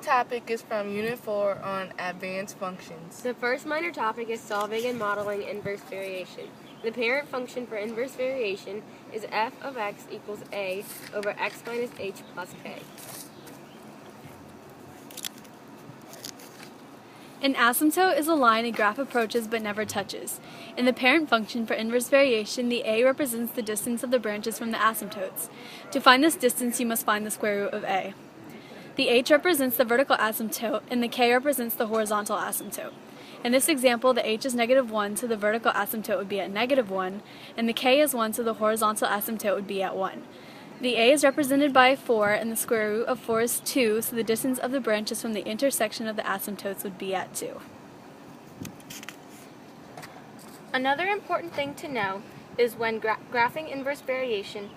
topic is from Unit 4 on advanced functions. The first minor topic is solving and modeling inverse variation. The parent function for inverse variation is f of x equals a over x minus h plus k. An asymptote is a line a graph approaches but never touches. In the parent function for inverse variation, the a represents the distance of the branches from the asymptotes. To find this distance, you must find the square root of a. The h represents the vertical asymptote, and the k represents the horizontal asymptote. In this example, the h is -1, so the vertical asymptote would be at -1, and the k is 1, so the horizontal asymptote would be at 1. The a is represented by 4, and the square root of 4 is 2, so the distance of the branches from the intersection of the asymptotes would be at 2. Another important thing to know is when graphing inverse variation,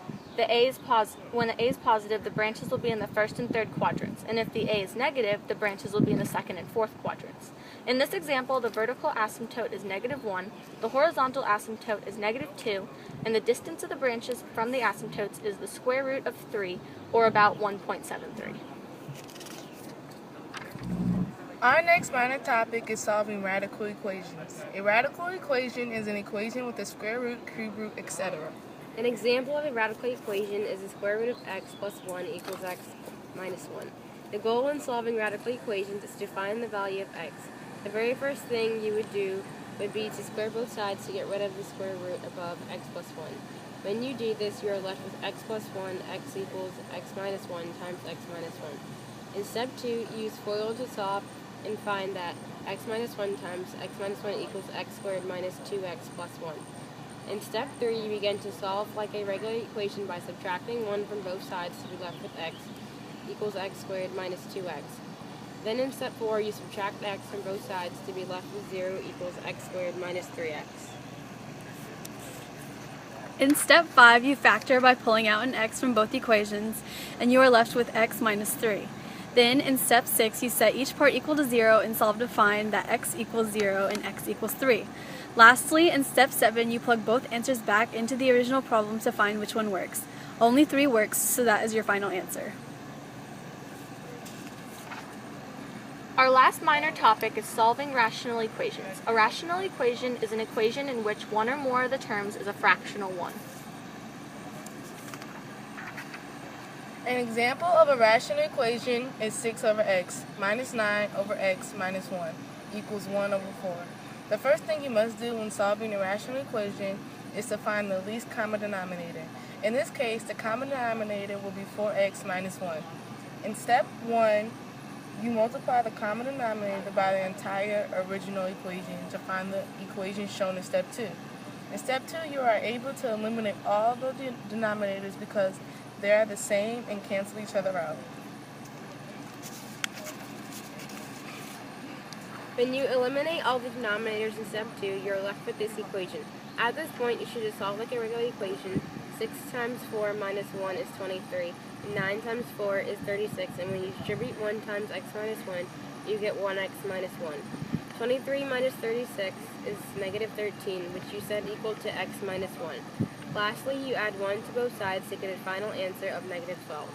when the a is positive, the branches will be in the first and third quadrants, and if the a is negative, the branches will be in the second and fourth quadrants. In this example, the vertical asymptote is -1, the horizontal asymptote is -2, and the distance of the branches from the asymptotes is the square root of 3, or about 1.73. Our next minor topic is solving radical equations. A radical equation is an equation with a square root, cube root, etc. An example of a radical equation is the square root of x plus 1 equals x minus 1. The goal in solving radical equations is to find the value of x. The very first thing you would do would be to square both sides to get rid of the square root above x plus 1. When you do this, you are left with x plus 1, x equals x minus 1 times x minus 1. In step 2, use FOIL to solve and find that x minus 1 times x minus 1 equals x squared minus 2x plus 1. In step 3, you begin to solve like a regular equation by subtracting 1 from both sides to be left with x equals x squared minus 2x. Then in step 4, you subtract x from both sides to be left with 0 equals x squared minus 3x. In step 5, you factor by pulling out an x from both equations, and you are left with x minus 3. Then in step 6, you set each part equal to 0 and solve to find that x equals 0 and x equals 3. Lastly, in step 7, you plug both answers back into the original problem to find which one works. Only 3 works, so that is your final answer. Our last minor topic is solving rational equations. A rational equation is an equation in which one or more of the terms is a fractional one. An example of a rational equation is 6 over x minus 9 over x minus 1 equals 1 over 4. The first thing you must do when solving a rational equation is to find the least common denominator. In this case, the common denominator will be 4x minus 1. In step 1, you multiply the common denominator by the entire original equation to find the equation shown in step 2. In step 2, you are able to eliminate all the denominators because they are the same and cancel each other out. When you eliminate all the denominators in step 2, you are left with this equation. At this point, you should just solve like a regular equation. 6 times 4 minus 1 is 23. 9 times 4 is 36, and when you distribute 1 times x minus 1, you get 1x minus 1. 23 minus 36 is negative 13, which you set equal to x minus 1. Lastly, you add 1 to both sides to get a final answer of negative 12.